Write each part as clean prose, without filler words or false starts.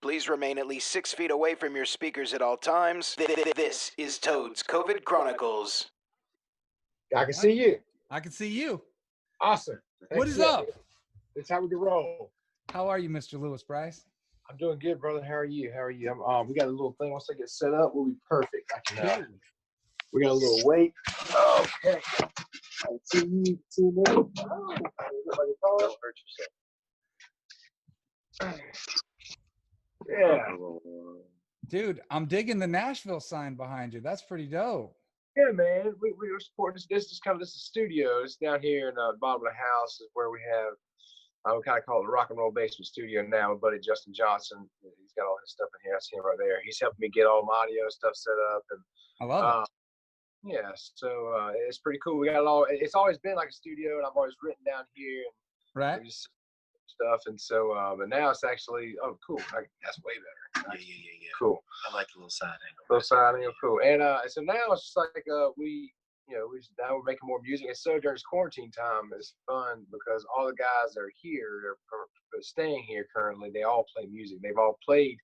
Please remain at least 6 feet away from your speakers at all times. This is Toad's COVID Chronicles. I can see you. I can see you. Awesome. What is up? That's how we can roll. How are you, Mr. Lewis Brice? I'm doing good, brother. How are you? We got a little thing. Once I get set up, we'll be perfect. We got a little weight. Okay. I see you. Don't hurt yourself. Yeah. Dude, I'm digging the Nashville sign behind you. That's pretty dope. Yeah, man. We were supporting this. This is a studio. It's down here in the bottom of the house is where we have, I would kind of call it the rock and roll basement studio now. My buddy Justin Johnson, he's got all his stuff in here. I see him right there. He's helping me get all my audio stuff set up. And I love it. Yeah, so it's pretty cool. We got it all. It's always been like a studio, and I've always written down here. And right. Stuff, and so, but now it's actually, oh, cool. That's way better. Yeah. Cool. I like the little side angle. Little side angle, cool. And so now it's just like now we're making more music. And so during this quarantine time, it's fun because all the guys that are here, they're staying here currently. They all play music. They've all played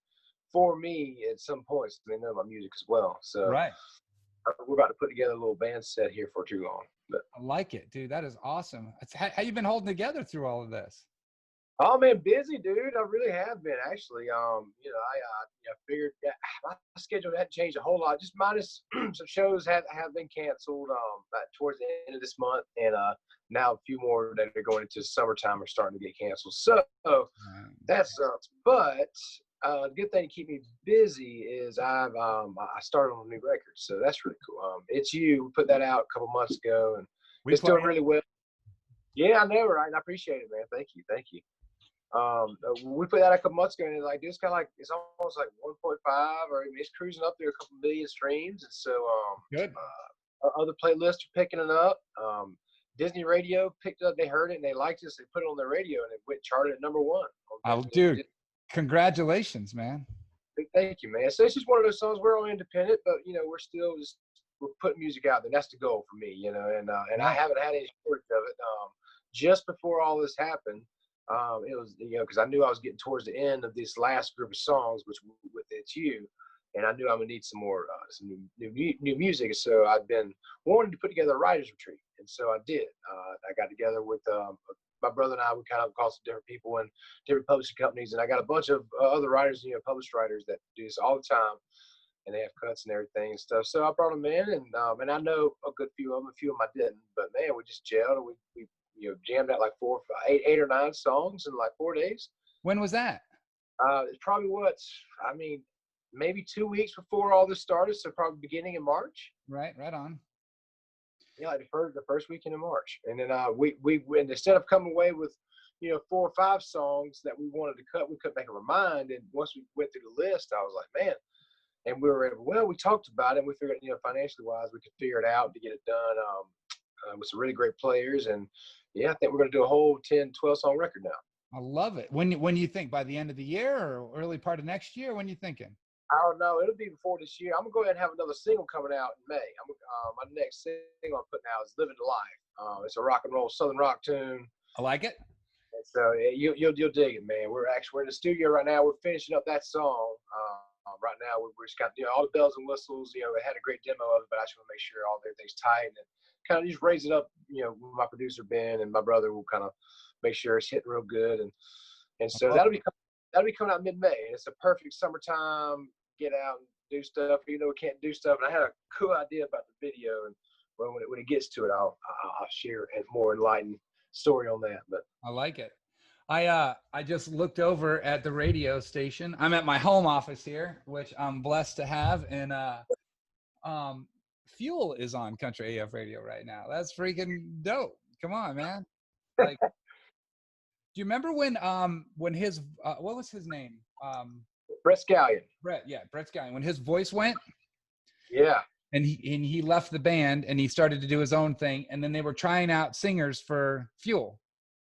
for me at some point, so they know my music as well. So right. We're about to put together a little band set here for too long. But I like it, dude. That is awesome. How you been holding together through all of this? Oh man, busy, dude. I really have been actually. I figured my schedule hadn't changed a whole lot, just minus some shows have been canceled towards the end of this month, and now a few more that are going into summertime are starting to get canceled. So that sucks. But the good thing to keep me busy is I started on a new record, so that's really cool. It's You. We put that out a couple months ago, and it's doing really well. Yeah, I know, right? And I appreciate it, man. Thank you. We put that a couple months ago, and it's kind of like it's almost like 1.5, or it's cruising up there a couple million streams. And so good. Other playlists are picking it up. Disney Radio picked it up. They heard it and they liked it. So they put it on their radio, and it went charted at number 1. Oh, dude, congratulations, man. Thank you, man. So it's just one of those songs. We're all independent, but we're putting music out there. That's the goal for me, and I haven't had any shortage of it. Just before all this happened, it was, because I knew I was getting towards the end of this last group of songs, which with It's You, and I knew I would need some more, some new music. So I've been wanting to put together a writer's retreat, and so I did. I got together with my brother and I. We kind of called some different people and different publishing companies, and I got a bunch of other writers, published writers that do this all the time, and they have cuts and everything and stuff. So I brought them in, and I know a good few of them. A few of them I didn't, but man, we just gelled, and we jammed out like 8 or 9 songs in like 4 days. When was that? It's probably maybe 2 weeks before all this started, so probably beginning in March. Right on. Yeah, like the first weekend in March, and then we instead of coming away with 4 or 5 songs that we wanted to cut, we cut back and remind. And once we went through the list, I was like, man. And we talked about it, and we figured, financially wise, we could figure it out to get it done with some really great players. And yeah, I think we're going to do a whole 10, 12 song record now. I love it. When you think, by the end of the year or early part of next year? When you thinking? I don't know. It'll be before this year. I'm going to go ahead and have another single coming out in May. My next single I'm putting out is Living the Life. It's a rock and roll Southern rock tune. I like it. And so you'll dig it, man. We're in the studio right now. We're finishing up that song. Right now, we're just got all the bells and whistles. It had a great demo of it, but I just want to make sure everything's tight and kind of just raise it up. With my producer Ben and my brother will kind of make sure it's hitting real good, and so that'll be coming out mid-May. And it's a perfect summertime get out and do stuff. We can't do stuff. And I had a cool idea about the video, and when it gets to it, I'll share a more enlightened story on that. But I like it. I just looked over at the radio station. I'm at my home office here, which I'm blessed to have, and Fuel is on Country AF Radio right now. That's freaking dope. Come on, man. Like, do you remember when his what was his name? Brett Scallion. Brett Scallion. When his voice went. Yeah. And he left the band and he started to do his own thing, and then they were trying out singers for Fuel.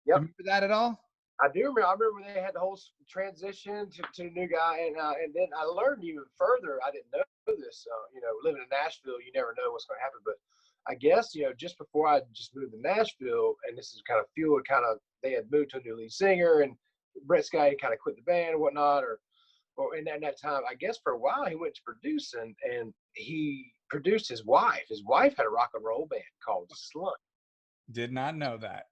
Yep. Remember that at all? I do remember. I remember when they had the whole transition to the new guy, and then I learned even further. I didn't know this. Living in Nashville, you never know what's going to happen. But I guess just before I just moved to Nashville, and this is kind of Fuel. They had moved to a new lead singer, and Brett Scallion kind of quit the band and whatnot, or or in that time, I guess for a while he went to producing, and he produced his wife. His wife had a rock and roll band called Slunt. Did not know that.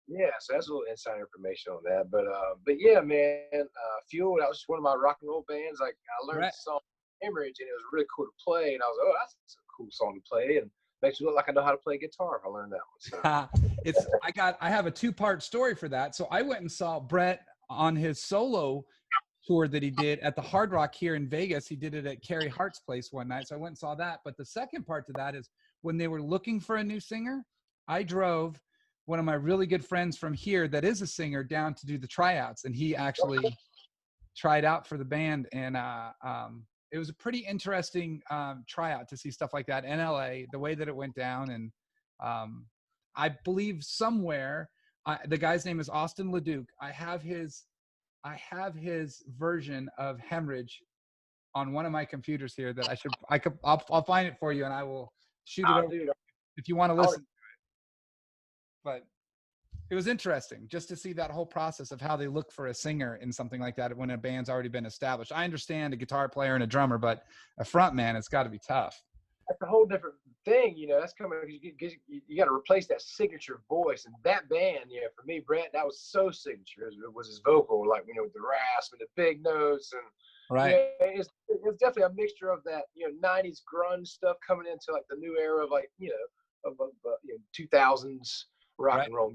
Yeah, so that's a little inside information on that. But yeah, man, Fuel. That was just one of my rock and roll bands. Like I learned Right. the song Hemorrhage, and it was really cool to play. And I was like, oh, that's a cool song to play, and makes me look like I know how to play guitar if I learned that one. So. I have a 2-part story for that. So I went and saw Brett on his solo tour that he did at the Hard Rock here in Vegas. He did it at Carrie Hart's place one night. So I went and saw that. But the second part to that is when they were looking for a new singer, I drove one of my really good friends from here that is a singer down to do the tryouts. And he actually tried out for the band. And it was a pretty interesting tryout to see stuff like that in LA, the way that it went down. And I believe somewhere, the guy's name is Austin LeDuc. I have his version of Hemorrhage on one of my computers here that I'll find it for you and I will shoot it over Dude, if you want to listen to it. But it was interesting just to see that whole process of how they look for a singer in something like that when a band's already been established. I understand a guitar player and a drummer, but a front man, it's got to be tough. That's a whole different thing, That's coming because you got to replace that signature voice. And that band, for me, Brett, that was so signature. It was his vocal, like with the rasp and the big notes, and right. It's definitely a mixture of that 90s grunge stuff coming into like the new era of like 2000s rock right. and roll.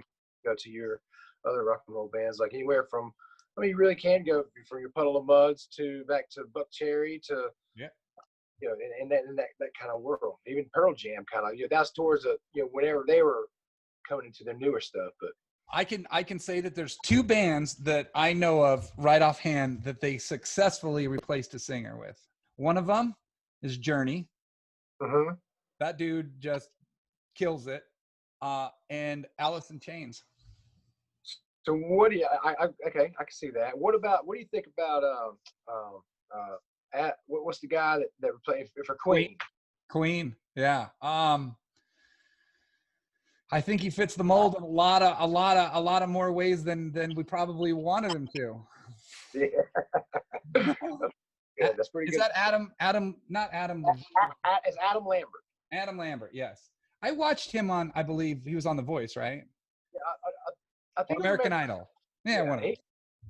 To your other rock and roll bands, like anywhere from, you really can go from your Puddle of Muds to back to Buck Cherry to in that kind of world. Even Pearl Jam kind of that's towards whenever they were coming into their newer stuff. But I can say that there's 2 bands that I know of right offhand that they successfully replaced a singer with. One of them is Journey. Mm-hmm. That dude just kills it. And Alice in Chains. So what do you? Okay, I can see that. What do you think about what's the guy that played for Queen? Queen, yeah. I think he fits the mold in a lot of more ways than we probably wanted him to. Yeah, yeah, that's pretty good. Is that Adam? Not Adam. It's Adam Lambert. Adam Lambert, yes. I watched him on. I believe he was on The Voice, right? Yeah, I think American Idol. Yeah,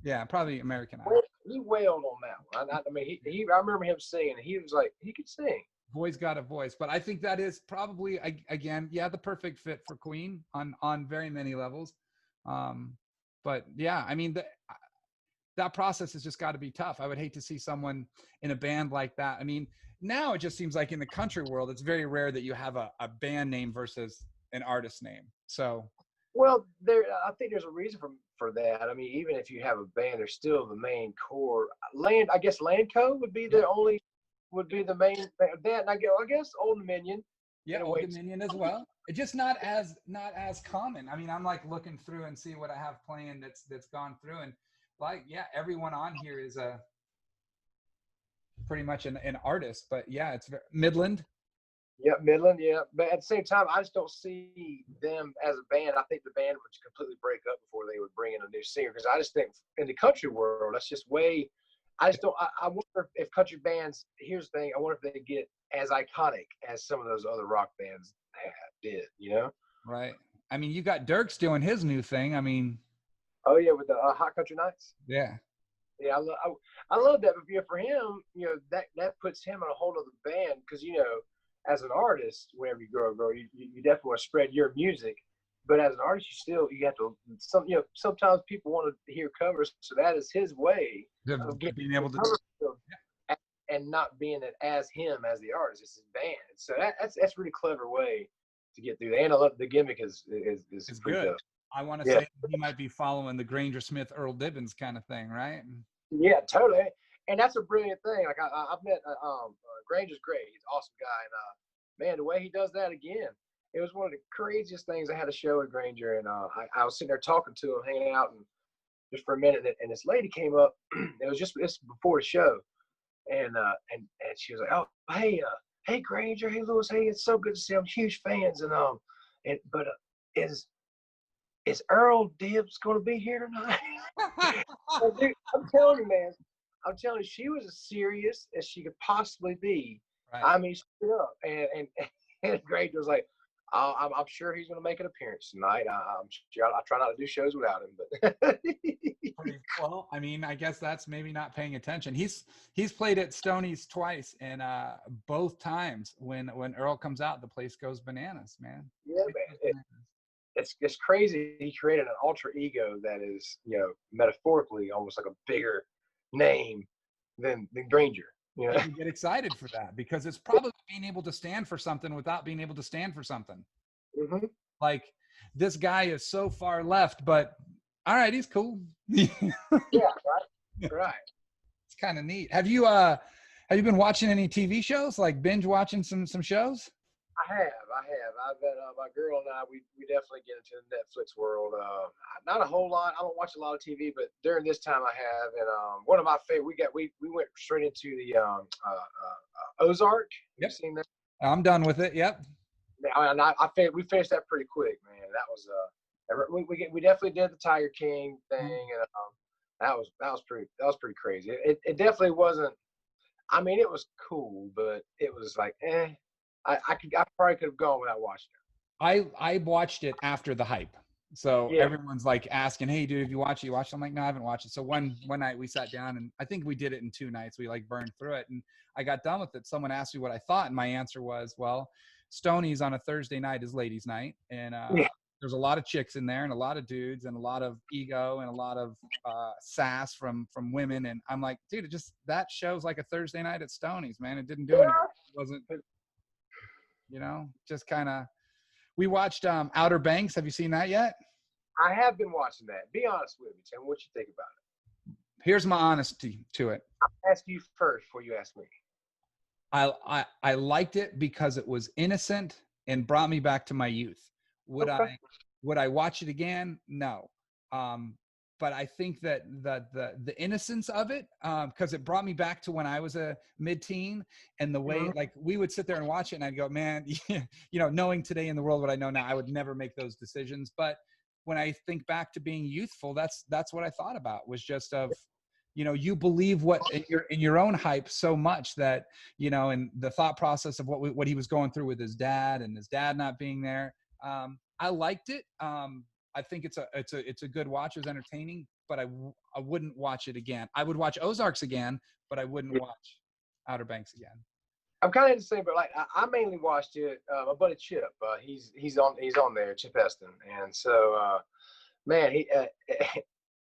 yeah, probably American Idol. He wailed on that one. I mean, I remember him singing. He was like, he could sing. Boy's got a voice, but I think that is probably again, the perfect fit for Queen on very many levels. But yeah, I mean that process has just got to be tough. I would hate to see someone in a band like that. I mean, now it just seems like in the country world, it's very rare that you have a band name versus an artist name. So. Well, I think there's a reason for that. I mean, even if you have a band, there's still the main core. I guess Landco would be the main band. I guess Old Dominion. Yeah, Old Dominion as well. It's just not as common. I mean, I'm like looking through and see what I have playing that's gone through, and like everyone on here is pretty much an artist. But yeah, it's Midland. Yeah, Midland, yeah. But at the same time, I just don't see them as a band. I think the band would completely break up before they would bring in a new singer. Because I just think in the country world, that's just way – I just don't – I wonder if country bands – here's the thing. I wonder if they get as iconic as some of those other rock bands did, Right. I mean, you got Dirks doing his new thing. I mean – Oh, yeah, with the Hot Country Nights? Yeah. Yeah, I love that. But for him, that puts him in a whole other band because, as an artist, whenever you grow, you definitely want to spread your music. But as an artist, you have to. Sometimes people want to hear covers, so that is his way of being able to, and not being it as him as the artist. It's his band. So that's a really clever way to get through that. And I love the gimmick is good. Dope. I want to say he might be following the Granger Smith, Earl Dibbons kind of thing, right? Yeah, totally. And that's a brilliant thing. Like I've met Granger's great. He's an awesome guy, and man, the way he does that again, it was one of the craziest things. I had a show at Granger, and I was sitting there talking to him, hanging out, and just for a minute, and this lady came up. It was before the show, and she was like, "Oh, hey Granger, hey Lewis, hey, it's so good to see. I'm huge fans, but is Earl Dibbs going to be here tonight?" Dude, I'm telling you, man. I'm telling you, she was as serious as she could possibly be. Right. I mean, straight up. And Granger was like, I'm sure he's going to make an appearance tonight. I'm sure I'll try not to do shows without him. But Pretty well. I mean, I guess that's maybe not paying attention. He's played at Stoney's twice, and both times when Earl comes out, the place goes bananas, man. yeah, man, it's crazy. He created an alter ego that is, metaphorically almost like a bigger name than Granger. You know? You get excited for that because it's probably being able to stand for something without being able to stand for something. Mm-hmm. Like this guy is so far left, but all right, he's cool. Yeah, right. It's kind of neat. Have you been watching any TV shows? Like binge watching some shows? I have. I've been my girl and I. We definitely get into the Netflix world. Not a whole lot. I don't watch a lot of TV, but during this time I have. And one of my favorite. We went straight into the Ozark. Yep. You seen that? I'm done with it. Yep. We finished that pretty quick, man. That was we definitely did the Tiger King thing, and that was pretty crazy. It definitely wasn't. I mean, it was cool, but it was like, I probably could have gone without watching it. I watched it after the hype. So Yeah. everyone's like asking, "Hey, dude, have you watched it? You watched it?" I'm like, "No, I haven't watched it." So one night we sat down, and I think we did it in 2 nights. We like burned through it, and I got done with it. Someone asked me what I thought, and my answer was, "Well, Stoney's on a Thursday night is ladies' night, and there's a lot of chicks in there, and a lot of dudes, and a lot of ego, and a lot of sass from women." And I'm like, "Dude, that show's like a Thursday night at Stoney's, man. It didn't do anything. It wasn't, just kind of." We watched Outer Banks. Have you seen that yet? I have been watching that. Be honest with me. Tell me what you think about it. Here's my honesty to it. I'll ask you first before you ask me. I liked it because it was innocent and brought me back to my youth. Would I watch it again? No. But I think that the innocence of it, because it brought me back to when I was a mid-teen, and the way like we would sit there and watch it, and I'd go, man, knowing today in the world what I know now, I would never make those decisions. But when I think back to being youthful, that's what I thought about, was just of, you believe what in your own hype so much that, and the thought process of what he was going through with his dad and his dad not being there. I liked it. I think it's a good watch. It was entertaining, but I wouldn't watch it again. I would watch Ozarks again, but I wouldn't watch Outer Banks again. I'm kind of the same, but like I mainly watched it. My buddy Chip, he's on there, Chip Esten, and so man,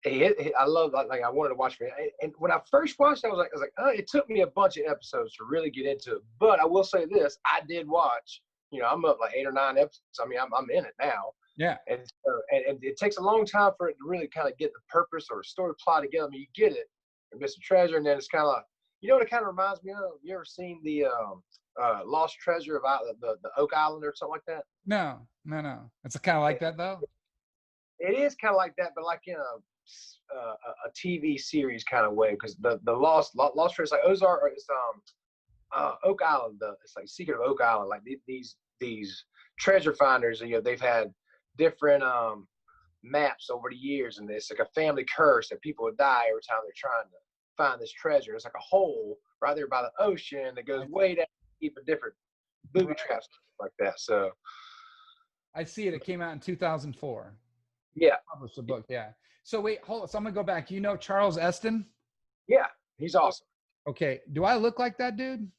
I love, like, I wanted to watch it. And when I first watched it, I was like, it took me a bunch of episodes to really get into it. But I will say this, I did watch. I'm up like 8 or 9 episodes. I mean, I'm in it now. Yeah. And it takes a long time for it to really kind of get the purpose or story plot together. I mean, you get it, and Mr. Treasure, and then it's kind of like, what it kind of reminds me of? You ever seen the Lost Treasure of the Oak Island or something like that? No. It's kind of like that though. It is kind of like that, but like in a TV series kind of way, because the Lost Treasure is like Ozark, or it's Oak Island. It's like Secret of Oak Island. Like these treasure finders, they've had different maps over the years, and it's like a family curse that people would die every time they're trying to find this treasure. It's like a hole right there by the ocean that goes way down deep, in different booby traps like that. So I see it. It came out in 2004. Yeah. Published the book. Yeah. So wait, hold on. So I'm gonna go back. Charles Esten? Yeah, he's awesome. Okay. Do I look like that dude?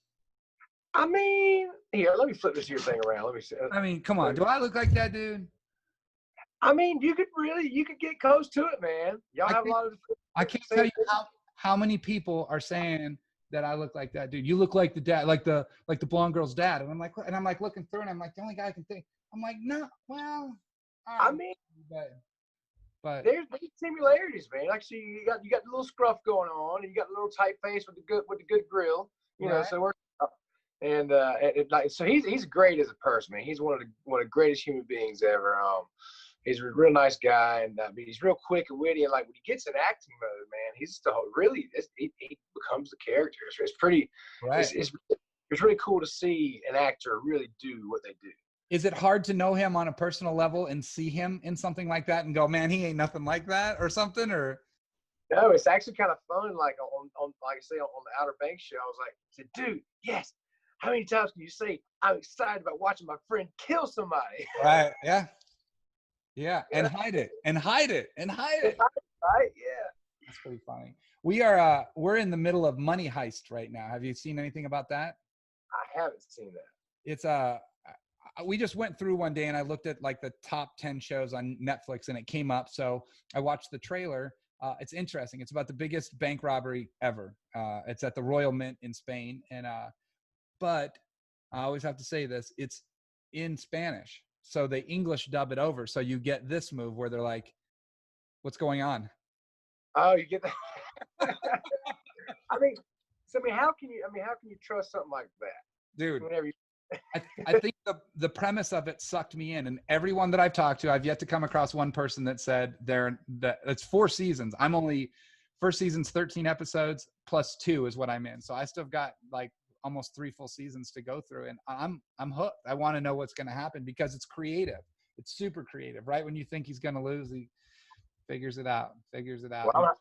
I mean, here, let me flip this here thing around. Let me see. I mean, come on. Do I look like that dude? I mean, you could get close to it, man. Y'all have a lot of. I can't tell you how many people are saying that I look like that dude. You look like the dad, like the blonde girl's dad. And I'm like looking through, and I'm like, the only guy I can think. I'm like, no, well. I mean, but there's similarities, man. Actually, you got the little scruff going on, and you got the little tight face with the good grill. So we're. And so he's great as a person, man. He's one of the greatest human beings ever. He's a real nice guy, and he's real quick and witty. And like when he gets in acting mode, man, he's just he becomes the character. So it's pretty. Right. It's really cool to see an actor really do what they do. Is it hard to know him on a personal level and see him in something like that and go, man, he ain't nothing like that or something? Or No, it's actually kind of fun. Like on like I say on the Outer Banks show, I was like, I said, dude, yes. How many times can you say I'm excited about watching my friend kill somebody? Right. Yeah. Yeah. You And know? hide it. And hide it. And hide it. Right? Yeah. That's pretty funny. We're in the middle of Money Heist right now. Have you seen anything about that? I haven't seen that. It's we just went through one day and I looked at like the top 10 shows on Netflix and it came up. So I watched the trailer. It's interesting. It's about the biggest bank robbery ever. It's at the Royal Mint in Spain. And but I always have to say this, it's in Spanish. So they English dub it over. So you get this move where they're like, what's going on? Oh, you get that? I mean, how can you trust something like that? Dude, Whenever you I think the premise of it sucked me in, and everyone that I've talked to, I've yet to come across one person that said that it's 4 seasons. I'm only first season's 13 episodes plus 2 is what I'm in. So I still got like almost 3 full seasons to go through, and I'm hooked. I want to know what's going to happen because it's creative. It's super creative. Right when you think he's going to lose, he figures it out. well,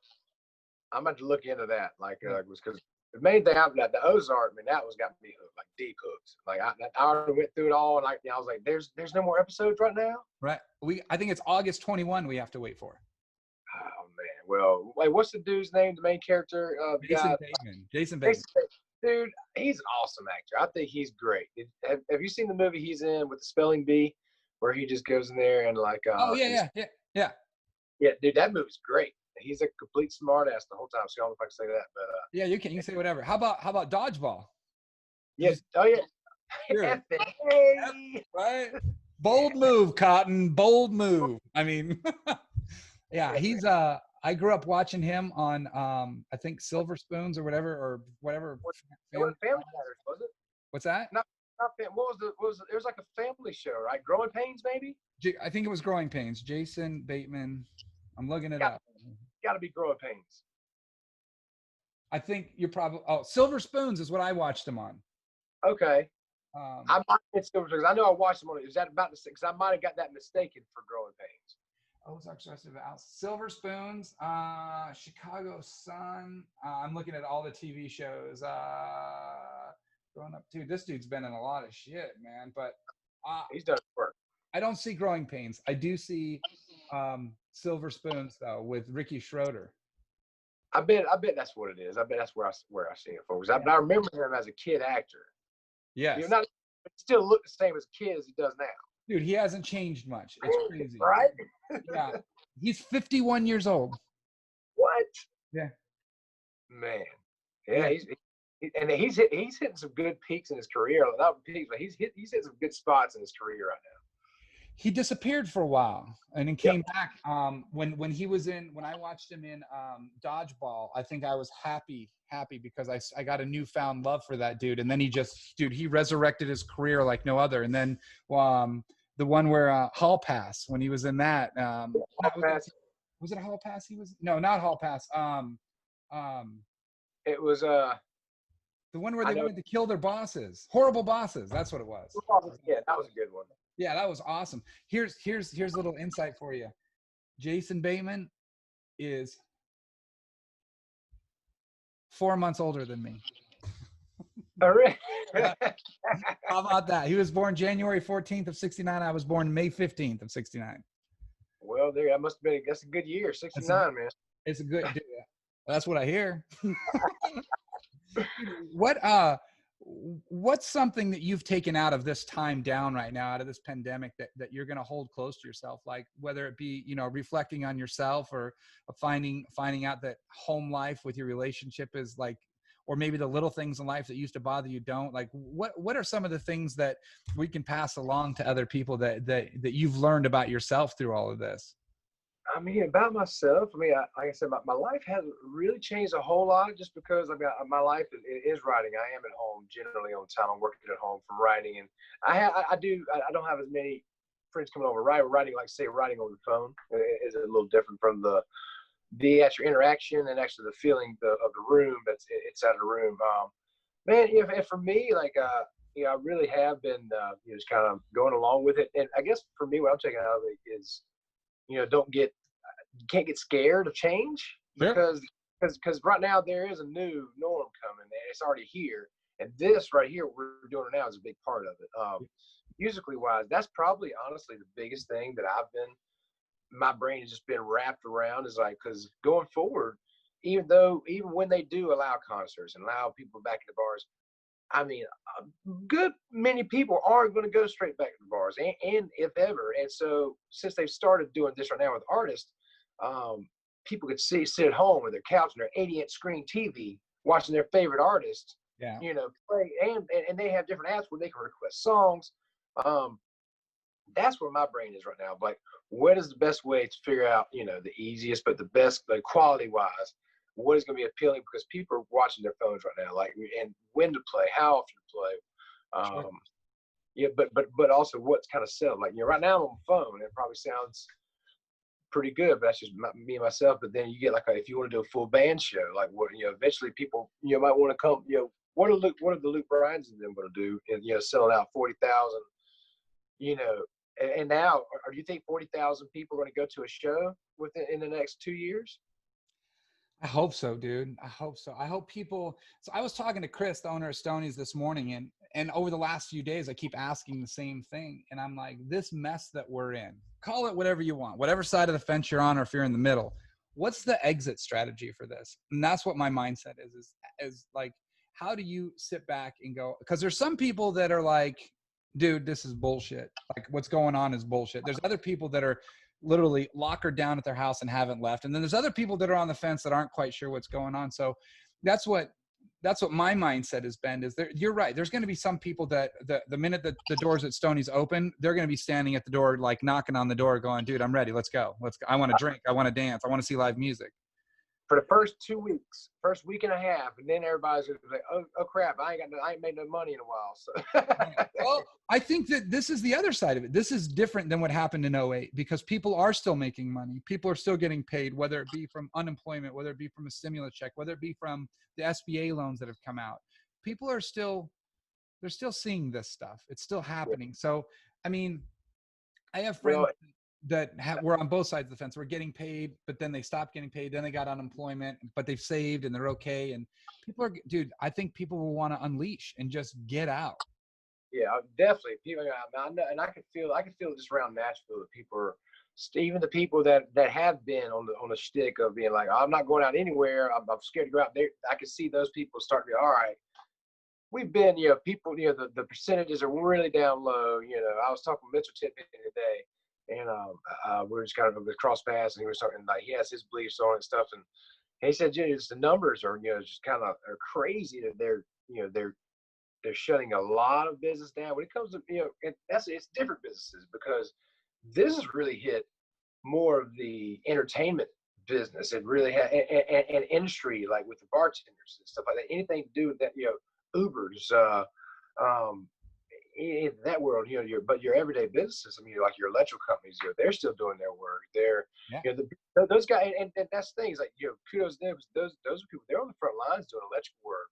I'm about to look into that. Like, because the main thing the Ozark, man, that was got me hooked, like deep hooks. Like I already went through it all, and I was like, there's no more episodes right now. Right. I think it's August 21. We have to wait for. Oh man. Well, wait, what's the dude's name? The main character? Jason Bateman. Dude, he's an awesome actor. I think he's great. Have you seen the movie he's in with the spelling bee, where he just goes in there and like? Oh yeah. Yeah, dude, that movie's great. He's a complete smartass the whole time. So I don't know if I can say that, but yeah, you can say whatever. How about dodgeball? yes. Oh yeah. Sure. Hey. Right. Bold move, Cotton. Bold move. I mean, yeah, he's I grew up watching him on I think Silver Spoons or whatever. Family Matters, was it? What's that? Not what was it? It was like a family show, right? Growing Pains, maybe. I think it was Growing Pains. Jason Bateman. I'm looking it up. Got to be Growing Pains. I think you're probably Silver Spoons is what I watched him on. Okay. I might have Silver Spoons. I know I watched him on it. Is that about the six? I might have got that mistaken for Growing Pains. Silver Spoons, Chicago Sun. I'm looking at all the TV shows. Growing Up, dude. This dude's been in a lot of shit, man. But he's done work. I don't see Growing Pains. I do see Silver Spoons though with Ricky Schroeder. I bet that's what it is. I bet that's where I see it, folks. I remember him as a kid actor. Yes. He still look the same as a kid as he does now. Dude, he hasn't changed much. It's crazy. Right? Yeah. He's 51 years old. What? Yeah. Man. Yeah, he's hitting some good peaks in his career. Not peaks, but he's hitting some good spots in his career right now. He disappeared for a while and then came back. When I watched him in Dodgeball, I think I was happy because I got a newfound love for that dude. And then he resurrected his career like no other. And then the one where Hall Pass, when he was in that, was it a Hall Pass? No, not Hall Pass. It was the one where they wanted to kill their bosses. Horrible Bosses. That's what it was. Yeah, that was a good one. Yeah, that was awesome. Here's a little insight for you. Jason Bateman is 4 months older than me. Oh, really? How about that? He was born January 14th of 69. I was born May 15th of 69. Well, that's a good year, 69, man. It's a good dude. That's what I hear. What's something that you've taken out of this time down right now, out of this pandemic, that you're going to hold close to yourself? Like whether it be, reflecting on yourself or finding out that home life with your relationship is like, or maybe the little things in life that used to bother you don't. Like what are some of the things that we can pass along to other people that you've learned about yourself through all of this? I mean, about myself, like I said, my life hasn't really changed a whole lot just because my life is writing. I am at home generally on time. I'm working at home from writing, and I don't have as many friends coming over. Writing, like say, writing over the phone is a little different from the actual interaction and actually the feeling of the room that's inside the room. Man, and for me, like I really have been just kind of going along with it. And I guess for me, what I'm taking out of it is, you can't get scared of change. Sure. because right now there is a new norm coming, and it's already here. And this right here, what we're doing now, is a big part of it. Musically wise, that's probably honestly the biggest thing that my brain has just been wrapped around, is like, because going forward, even when they do allow concerts and allow people back in the bars, I mean, a good many people aren't going to go straight back to the bars, and if ever. And so, since they've started doing this right now with artists, people could sit at home with their couch and their 80-inch screen TV, watching their favorite artist, Yeah. play, and they have different apps where they can request songs. That's where my brain is right now. Like, what is the best way to figure out, the easiest, but the best, like, quality wise, what is going to be appealing, because people are watching their phones right now, like, and when to play, how often to play. Sure. Yeah, but also what's kind of selling. Like, right now I'm on the phone, and it probably sounds pretty good, but that's just me and myself. But then you get, like, if you want to do a full band show, like, what, eventually people, might want to come, what are the Luke Bryans and them going to do, and, selling out 40,000, and now, do you think 40,000 people are going to go to a show in the next 2 years? I hope so, dude. I hope so. I hope people. So I was talking to Chris, the owner of Stoney's, this morning, and over the last few days, I keep asking the same thing. And I'm like, this mess that we're in, call it whatever you want, whatever side of the fence you're on, or if you're in the middle, what's the exit strategy for this? And that's what my mindset is like, how do you sit back and go? Because there's some people that are like, dude, this is bullshit. Like, what's going on is bullshit. There's other people that are literally lock her down at their house and haven't left. And then there's other people that are on the fence that aren't quite sure what's going on. So that's what my mindset has been, is there, you're right. There's going to be some people that the minute that the doors at Stoney's open, they're going to be standing at the door, like knocking on the door going, dude, I'm ready. Let's go. I want to drink. I want to dance. I want to see live music. For the first 2 weeks, first week and a half, and then everybody's gonna be like, oh crap, I ain't made no money in a while. So well, I think that this is the other side of it. This is different than what happened in 2008, because people are still making money. People are still getting paid, whether it be from unemployment, whether it be from a stimulus check, whether it be from the SBA loans that have come out. People are they're still seeing this stuff. It's still happening. So, I mean, I have friends that were on both sides of the fence. We're getting paid, but then they stopped getting paid. Then they got unemployment, but they've saved and they're okay. And people are, dude, I think people will want to unleash and just get out. Yeah, definitely. People, I know, and I can feel just around Nashville that people are, even the people that have been on the shtick of being like, I'm not going out anywhere. I'm scared to go out there. I can see those people starting to go, all right, we've been, people, the percentages are really down low. I was talking with Mitchell Tippett today. And we were just kind of across paths, and he was talking, like, he has his beliefs on it and stuff, and he said, just the numbers are, just kind of are crazy, that they're shutting a lot of business down. When it comes to, it's different businesses, because this has really hit more of the entertainment business. It really had and industry, like with the bartenders and stuff like that. Anything to do with that, Ubers, in that world, but your everyday businesses, I mean, like your electrical companies, they're still doing their work. They're, those guys, and that's things like, kudos to them. Those are people, they're on the front lines doing electrical work.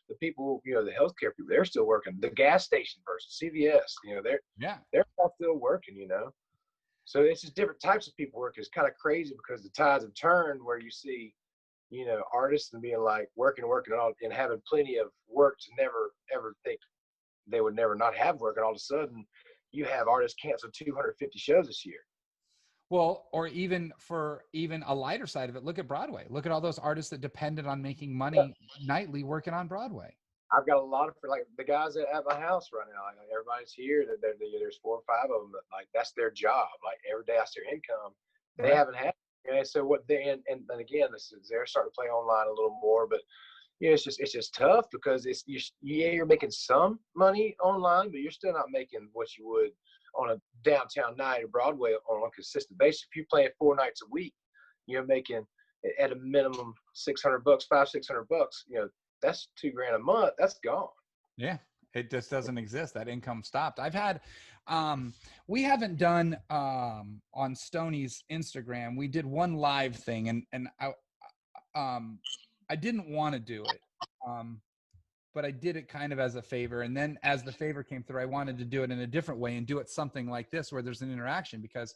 The people, the healthcare people, they're still working. The gas station person, CVS, they're all still working. So it's just different types of people work. It's kind of crazy, because the tides have turned, where you see, artists and being like working and having plenty of work to never ever think they would never not have work, and all of a sudden you have artists cancel 250 shows this year. Well, or even a lighter side of it, look at Broadway. Look at all those artists that depended on making money nightly working on Broadway. I've got a lot of, like, the guys at my house right now, like, everybody's here, there's 4 or 5 of them that, like, that's their job. Like, every day that's their income. They haven't had, so what they, and again, they're starting to play online a little more, but it's just tough, because you're making some money online, but you're still not making what you would on a downtown night or Broadway on a consistent basis. If you're playing 4 nights a week, you're making at a minimum $600, $500-600. That's $2,000 a month. That's gone. Yeah, it just doesn't exist. That income stopped. I've had, we haven't done on Stoney's Instagram. We did one live thing, and I didn't want to do it, but I did it kind of as a favor. And then as the favor came through, I wanted to do it in a different way and do it something like this, where there's an interaction, because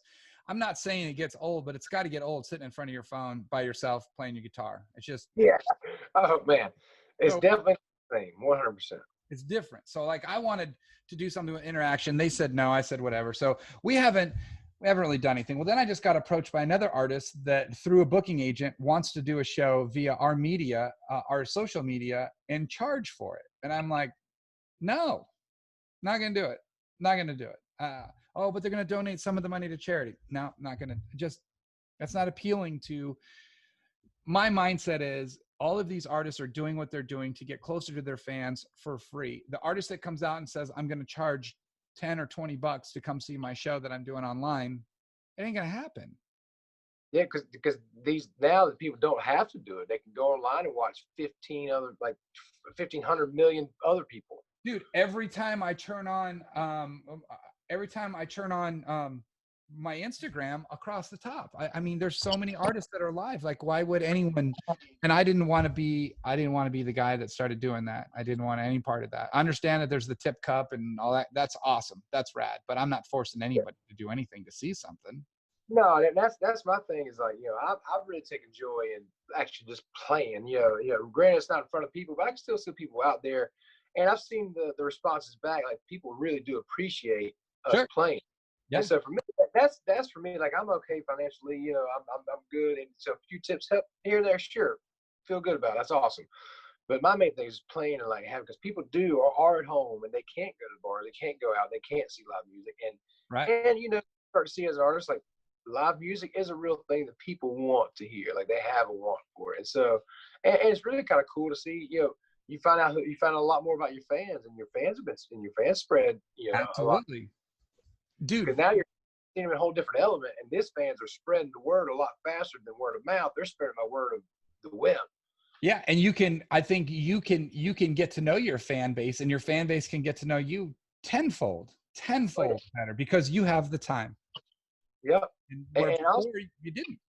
I'm not saying it gets old, but it's got to get old sitting in front of your phone by yourself playing your guitar. It's just, Yeah. Oh man, it's so definitely the same, 100%. it's different. So like I wanted to do something with interaction. They said no. I said whatever. So we haven't really done anything. Well, then I just got approached by another artist that through a booking agent wants to do a show via our media, our social media, and charge for it. And I'm like, no, not gonna do it. Not gonna do it. Oh, but they're gonna donate some of the money to charity. No, not gonna. Just that's not appealing to my mindset. Is all of these artists are doing what they're doing to get closer to their fans for free. The artist that comes out and says, I'm going to charge 10 or 20 bucks to come see my show that I'm doing online, it ain't going to happen. Yeah, because these now that people don't have to do it, they can go online and watch 1,500 million other people. Dude, every time I turn on my Instagram across the top. I mean, there's so many artists that are live. Like, why would anyone? And I didn't want to be the guy that started doing that. I didn't want any part of that. I understand that there's the tip cup and all that. That's awesome. That's rad. But I'm not forcing anybody to do anything to see something. No, that's my thing. Is like, I've really taken joy in actually just playing. Granted, it's not in front of people, but I can still see people out there, and I've seen the responses back. Like, people really do appreciate us playing. Yeah. And so for me, that's for me. Like, I'm okay financially. I'm good. And so a few tips help here and there, sure, feel good about it. That's awesome. But my main thing is playing and like having, because people are at home and they can't go to the bar, they can't go out, they can't see live music, and start to see as artists, like, live music is a real thing that people want to hear. Like, they have a want for it. And so, and it's really kind of cool to see. You find out a lot more about your fans, and your fans spread. Absolutely. Dude, because now you're seeing a whole different element, and these fans are spreading the word a lot faster than word of mouth. They're spreading my word of the web. Yeah, and I think you can get to know your fan base, and your fan base can get to know you tenfold better because you have the time. Yep. And also, you didn't.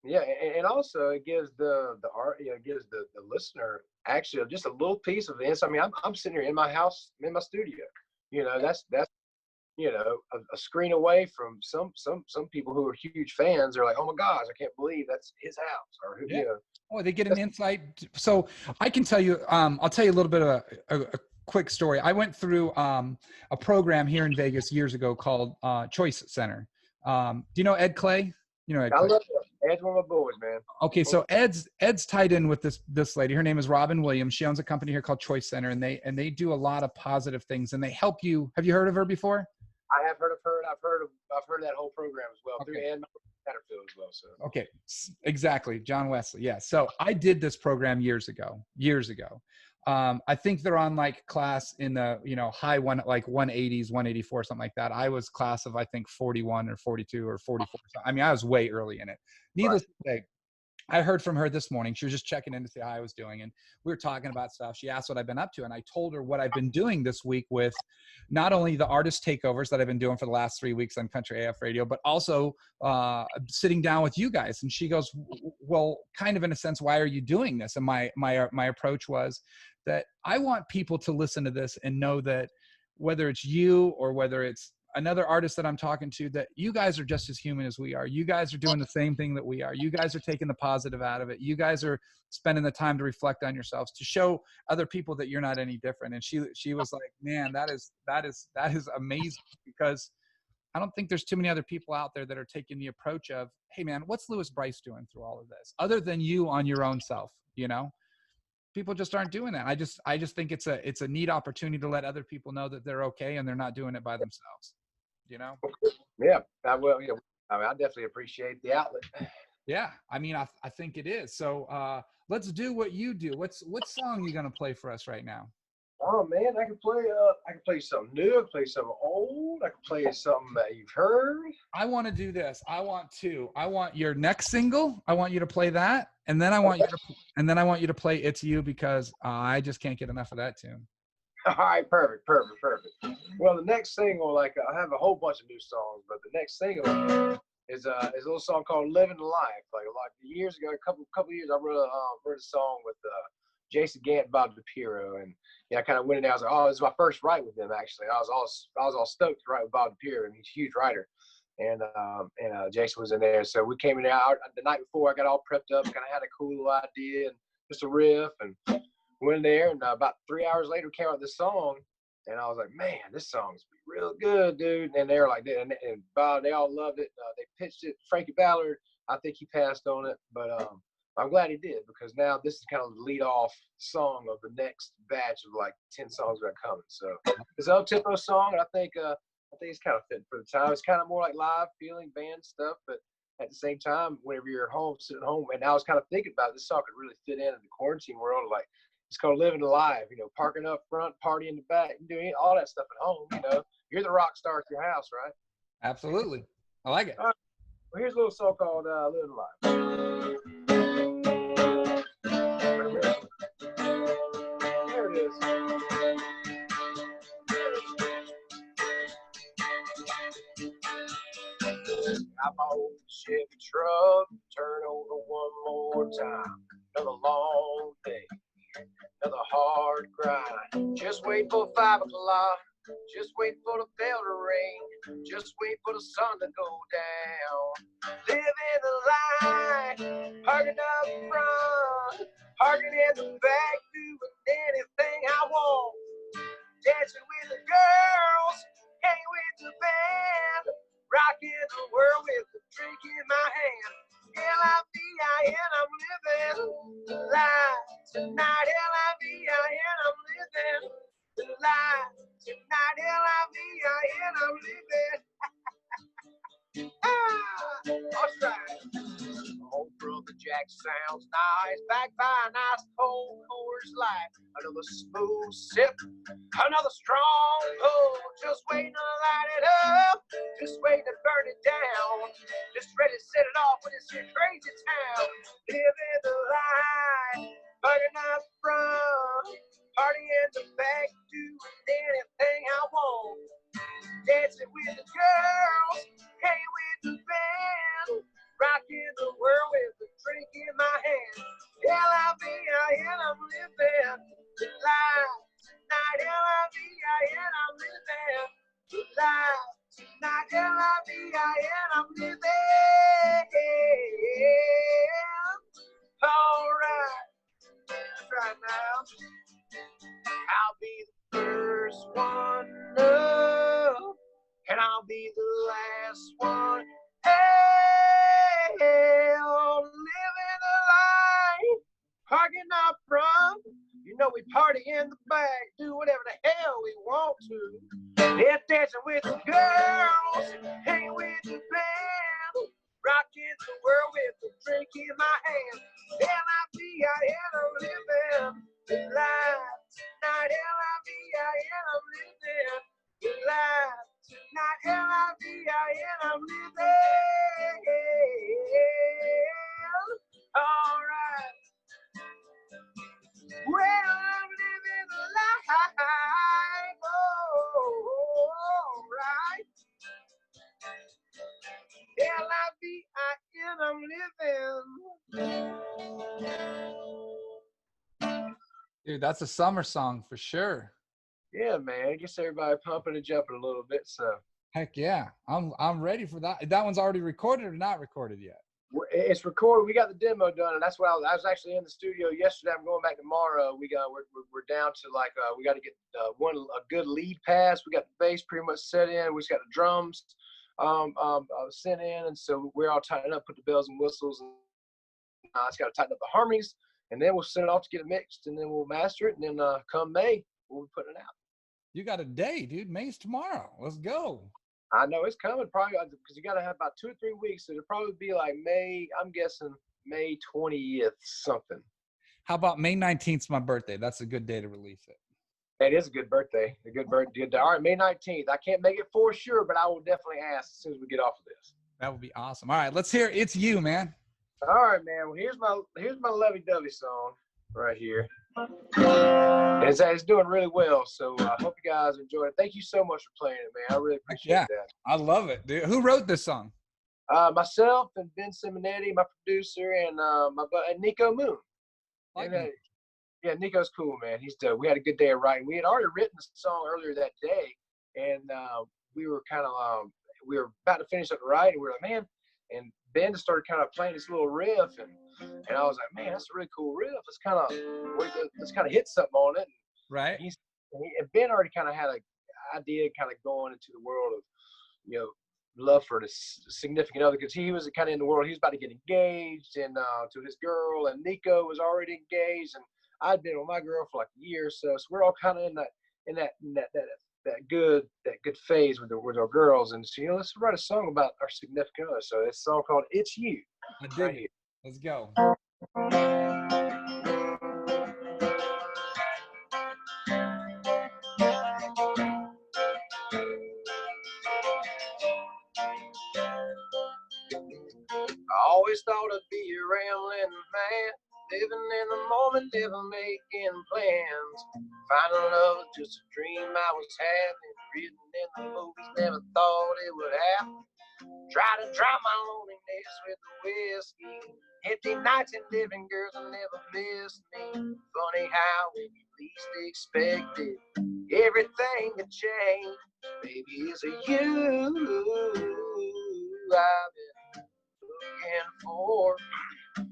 Yeah, and also it gives the art, it gives the listener actually just a little piece of this. I mean, I'm sitting here in my house, in my studio. That's a screen away from some people who are huge fans. They're like, oh my gosh, I can't believe that's his house. Or Oh, they get an insight. So I can tell you, I'll tell you a little bit of a quick story. I went through a program here in Vegas years ago called Choice Center. Do you know Ed Clay? Ed Clay. I love Ed. Ed's one of my boys, man. Okay, so Ed's tied in with this lady. Her name is Robin Williams. She owns a company here called Choice Center, and they do a lot of positive things, and they help you. Have you heard of her before? I have heard of her. I've heard of that whole program as well. Okay. And Satterfield as well. So. Okay, exactly, John Wesley. Yeah. So I did this program years ago. I think they're on like class in the high one, like 180s, 184, something like that. I was class of I think 41 or 42 or 44. I mean, I was way early in it. Needless to say, I heard from her this morning. She was just checking in to see how I was doing, and we were talking about stuff. She asked what I've been up to, and I told her what I've been doing this week with not only the artist takeovers that I've been doing for the last 3 weeks on Country AF Radio, but also sitting down with you guys. And she goes, well, kind of in a sense, why are you doing this? And my approach was that I want people to listen to this and know that whether it's you or whether it's another artist that I'm talking to, that you guys are just as human as we are. You guys are doing the same thing that we are. You guys are taking the positive out of it. You guys are spending the time to reflect on yourselves, to show other people that you're not any different. And she was like, man, that is amazing, because I don't think there's too many other people out there that are taking the approach of, hey man, what's Louis Brice doing through all of this other than you on your own self? People just aren't doing that. I just think it's a neat opportunity to let other people know that they're okay and they're not doing it by themselves. Yeah, I will. Yeah, I mean, I definitely appreciate the outlet. Yeah, I mean, I think it is. So let's do what you do. What song you gonna play for us right now? Oh man, I can play something new. I can play something old. I can play something that you've heard. I want to do this. I want your next single. I want you to play that, and then I want you to play "It's You," because I just can't get enough of that tune. All right, perfect. Well, the next single, I have a whole bunch of new songs, but the next single is a little song called "Living the Life." Like years ago, a couple years, I wrote a song with Jason Gant, Bob DiPiero, and I kind of went in there. I was like, oh, this is my first write with them. Actually, I was all stoked to write with Bob DiPiero, and he's a huge writer. and Jason was in there. So we came in there the night before. I got all prepped up, kind of had a cool little idea and just a riff, and went in there. And about 3 hours later, we came out with this song, and I was like, man, this song's real good, dude. And they were like, and they all loved it. They pitched it. Frankie Ballard, I think he passed on it, but I'm glad he did, because now this is kind of the lead off song of the next batch of like 10 songs that are coming. So it's an up-tempo song, and I think it's kind of fitting for the time. It's kind of more like live feeling band stuff, but at the same time, whenever you're at home, sitting at home, and I was kind of thinking about it, this song could really fit in the quarantine world. Like, it's called Living Alive, parking up front, party in the back, doing all that stuff at home, You're the rock star at your house, right? Absolutely. I like it. All right. Well, here's a little song called Living Alive. There it is. I'm on the Chevy truck, turn over one more time. Another long day, another hard grind. Just wait for 5 o'clock. Just wait for the bell to ring. Just wait for the sun to go down. Living the life, parking up front, parking in the back, doing anything I want. Dancing with the girls, hanging with the band, rocking the world with a drink in my hand. L-I-V-I-N, I'm living the life tonight. L-I-V-I-N, I'm living the life tonight. L-I-V-I-N, I'm living. That's right. Old brother Jack sounds nice, back by a nice cold Coors Light. Another smooth sip, another strong pull. Just waiting to light it up, just waiting to burn it down. Just ready to set it off with this here crazy town. Living the life, burning up front, party in the back, doing anything I want. Dancing with the girls, hanging with the band, rocking the world with a drink in my hand. L-I-V-I-N, I'm living the life tonight. L-I-V-I-N, I'm living the life tonight. L-I-V-I-N, I'm living. All right. That's right now. I'll be the first one up, and I'll be the last one. Hey, living the life, parking up front. We party in the back, do whatever the hell we want to. Yeah, dancing with the girls, hanging with the band, rocking the world with a drink in my hand. L-I-V-I-N, I'm living the life tonight. L-I-V-I-N, I'm living the life tonight. L-I-V-I-N, I'm living. All right. Well, I'm living the life. All right. L-I-V-I-N, I'm living. Dude, that's a summer song for sure. Yeah, man. It gets everybody pumping and jumping a little bit. So Heck yeah. I'm ready for that. That one's already recorded or not recorded yet? it's recorded. We got the demo done, and that's what I was actually in the studio yesterday. I'm going back tomorrow. We're down to like we got to get a good lead pass. We got the bass pretty much set in. We just got the drums sent in, and so we're all tightened up, put the bells and whistles, and it's got to tighten up the harmonies, and then we'll send it off to get it mixed, and then we'll master it, and then come May we'll be putting it out. You got a day, dude. May's tomorrow. Let's go. I know it's coming probably because you got to have about 2 or 3 weeks. So it'll probably be like May, I'm guessing May 20th something. How about May 19th is my birthday? That's a good day to release it. It is a good birthday. A good birthday. All right, May 19th. I can't make it for sure, but I will definitely ask as soon as we get off of this. That would be awesome. All right, let's hear It's You, man. All right, man. Well, here's my lovey-dovey song right here. It's doing really well, so I hope you guys enjoy it. Thank you so much for playing it, man. I really appreciate that. I love it, dude. Who wrote this song? Myself and Ben Simonetti, my producer, and and Nico Moon. Yeah, Nico's cool, man. He's dope. We had a good day of writing. We had already written the song earlier that day, and we were kind of we were about to finish up the ride, and we were like, man, and Ben just started kind of playing this little riff, and I was like, man, that's a really cool riff. Let's kind of hit something on it. Right. And Ben already kind of had an idea kind of going into the world of, you know, love for this significant other, because he was kind of in the world. He was about to get engaged and to his girl, and Nico was already engaged, and I'd been with my girl for like a year or so. So we're all kind of in that good phase with our girls, and so, you know, let's write a song about our significant other. So it's a song called "It's You." I dig it. Let's go. I always thought I'd be a rambling man, living in the moment, never making plans. Finding love was just a dream I was having, written in the movies, never thought it would happen. Try to drown my loneliness with the whiskey, empty nights and living girls that never missed me. Funny how when you least expect it, everything can change. Baby, it's a you I've been looking for.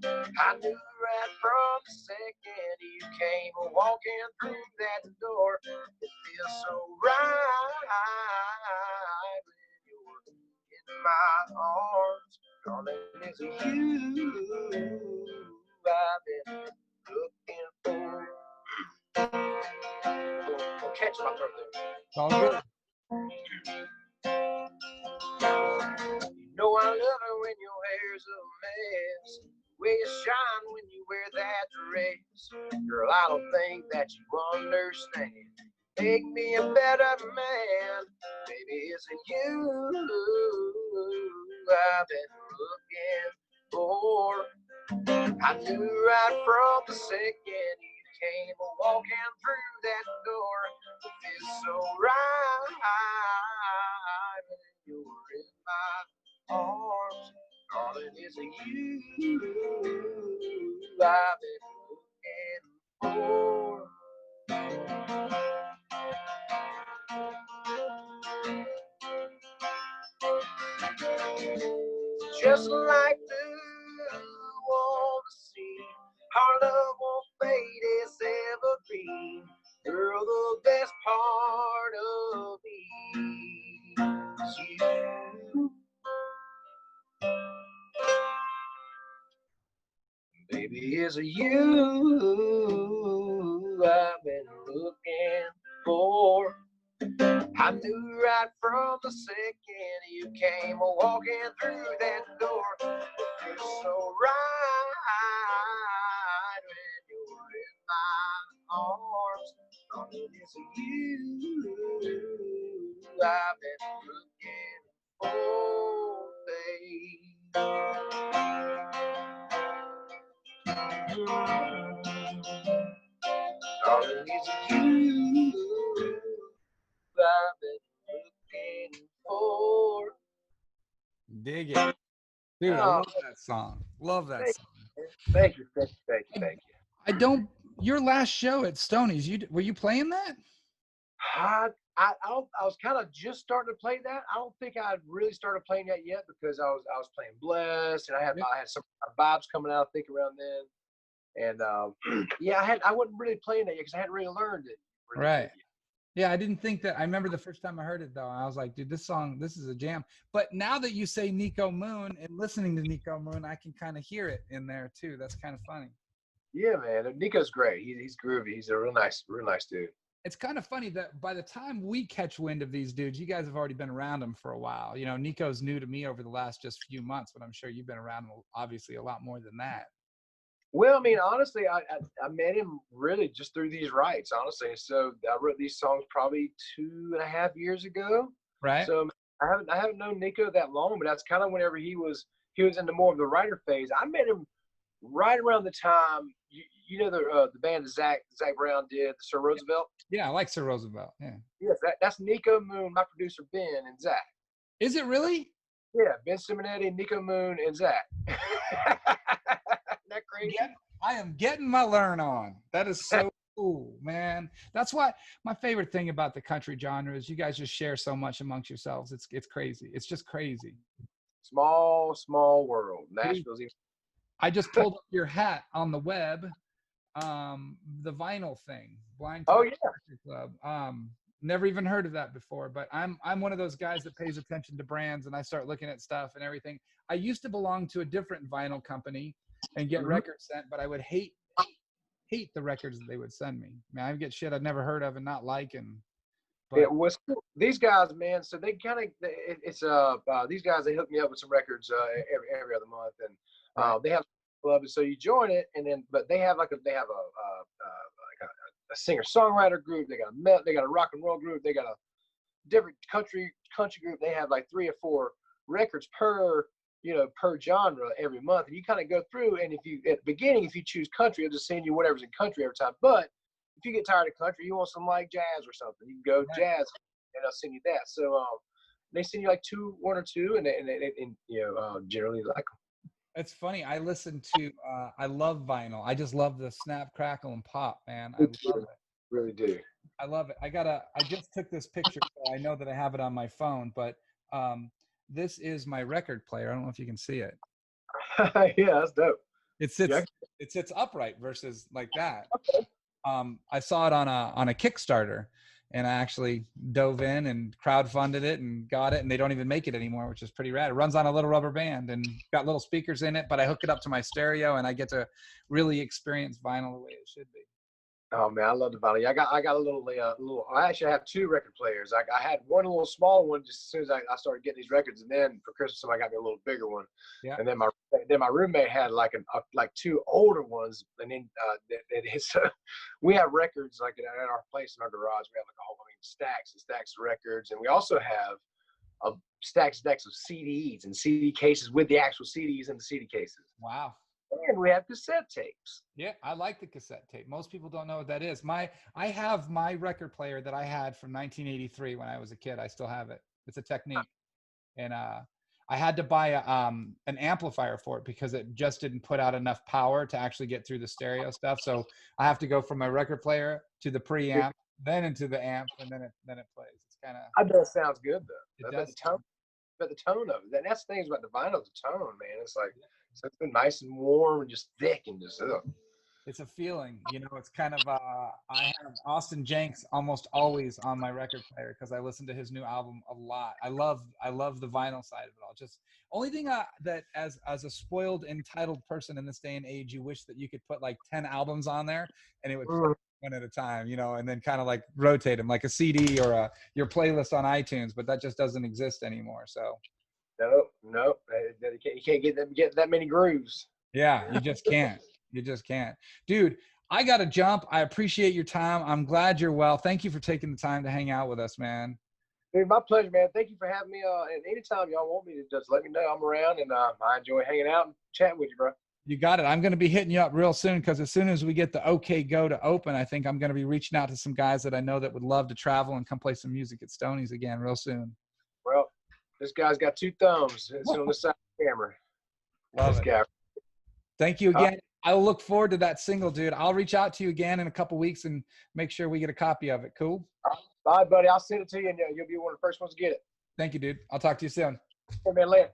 I knew right from the second you came walking through that door. It feels so right when you're in my arms. Darling, it's you I've been looking for. Don't catch my throat there. It's all good. You know I love it when your hair's a mess, way you shine when you wear that dress. Girl, I don't think that you understand. Make me a better man. Baby, it's you I've been looking for. I knew right from the second you came walking through that door. It feels so right when you're in my arms. Darling, it's you I've been looking for. Just like the on the sea, our love won't fade, it's evergreen. Girl, the best part of me is you. Baby, it's you I've been looking for. I knew right from the second you came walking through that door. It feels so right when you're in my arms. Darling, it's you I've been looking for, babe. Darling, it's you I've been looking for. Dig it. Dude, I love that song. Love that song. Thank you. I don't. Your last show at Stoney's, were you playing that? I was kind of just starting to play that. I don't think I really started playing that yet, because I was playing Bless, and I had some vibes coming out, I think, around then. And yeah, I wasn't really playing that yet because I hadn't really learned it. Right. Yeah, I didn't think that. I remember the first time I heard it, though. I was like, dude, this is a jam. But now that you say Nico Moon and listening to Nico Moon, I can kind of hear it in there, too. That's kind of funny. Yeah, man. Nico's great. He's groovy. He's a real nice dude. It's kind of funny that by the time we catch wind of these dudes, you guys have already been around them for a while. You know, Nico's new to me over the last just few months, but I'm sure you've been around him obviously a lot more than that. Well, I mean, honestly, I met him really just through these rights, honestly. So I wrote these songs probably 2.5 years ago. Right. So I haven't known Nico that long, but that's kind of whenever he was into more of the writer phase. I met him right around the time you know the band that Zach Brown did, the Sir Roosevelt. Yeah, I like Sir Roosevelt. Yeah. Yes, that's Nico Moon, my producer Ben, and Zach. Is it really? Yeah, Ben Simonetti, Nico Moon, and Zach. Isn't that crazy? Yeah, I am getting my learn on. That is so Oh man, that's why my favorite thing about the country genre is you guys just share so much amongst yourselves. It's crazy. It's just crazy. Small world. Dude, Nashville's even. I just pulled up your hat on the web, the vinyl thing, Blind Oh Toad yeah. Country Club. Never even heard of that before, but I'm one of those guys that pays attention to brands and I start looking at stuff and everything. I used to belong to a different vinyl company and get Mhm. records sent, but I would hate the records that they would send me. Man, I would get shit I'd never heard of and not like, and but It was cool. These guys, man. So they kind of it's these guys, they hook me up with some records every other month, and right, they have a club, and so you join it, and then but they have they have a singer songwriter group. They got a rock and roll group. They got a different country group. They have like 3 or 4 records per genre every month, and you kind of go through. And if you at the beginning, if you choose country, it'll just send you whatever's in country every time. But if you get tired of country, you want some like jazz or something, you can go right. jazz, and they'll send you that. So they send you like 1 or 2, and generally like them. It's funny. I listen to I love vinyl. I just love the snap, crackle, and pop, man. I love it. Really do. I love it. I just took this picture, so I know that I have it on my phone, but this is my record player. I don't know if you can see it. Yeah, that's dope. It sits Yeah. it sits upright versus like that. I saw it on a Kickstarter, and I actually dove in and crowdfunded it and got it, and they don't even make it anymore, which is pretty rad. It runs on a little rubber band and got little speakers in it, but I hook it up to my stereo and I get to really experience vinyl the way it should be. Oh man, I love the vinyl. I got a little. I actually have 2 record players. I had one little small one just as soon as I started getting these records, and then for Christmas somebody got me a little bigger one. Yeah. And then my roommate had like 2 older ones, and then we have records like at our place in our garage. We have like a whole stacks and stacks of records, and we also have stacks of CDs and CD cases with the actual CDs and the CD cases. Wow. And we have cassette tapes. Yeah, I like the cassette tape. Most people don't know what that is. I have my record player that I had from 1983 when I was a kid. I still have it. It's a Technique, and I had to buy an amplifier for it because it just didn't put out enough power to actually get through the stereo stuff. So I have to go from my record player to the preamp, then into the amp, and then it plays. It's kind of. I bet it sounds good though. It does. But the tone of it. And that's the thing about the vinyl, the tone, man. It's like something nice and warm and just thick and just It's a feeling, it's kind of, I have Austin Jenks almost always on my record player because I listen to his new album a lot. I love the vinyl side of it all. Just only thing that as a spoiled, entitled person in this day and age, you wish that you could put like 10 albums on there and it would play one at a time, and then kind of like rotate them like a CD or your playlist on iTunes, but that just doesn't exist anymore. So. No, you can't get that many grooves. Yeah, you just can't. You just can't. Dude, I got to jump. I appreciate your time. I'm glad you're well. Thank you for taking the time to hang out with us, man. Dude, my pleasure, man. Thank you for having me. And anytime y'all want me to just let me know. I'm around, and I enjoy hanging out and chatting with you, bro. You got it. I'm going to be hitting you up real soon because as soon as we get the OK Go to open, I think I'm going to be reaching out to some guys that I know that would love to travel and come play some music at Stoney's again real soon. Well, this guy's got 2 thumbs. It's on the side of the camera. Love it. Guy. Thank you again. I'll look forward to that single, dude. I'll reach out to you again in a couple weeks and make sure we get a copy of it. Cool? All right, buddy. I'll send it to you, and you'll be one of the first ones to get it. Thank you, dude. I'll talk to you soon. Hey, man, later.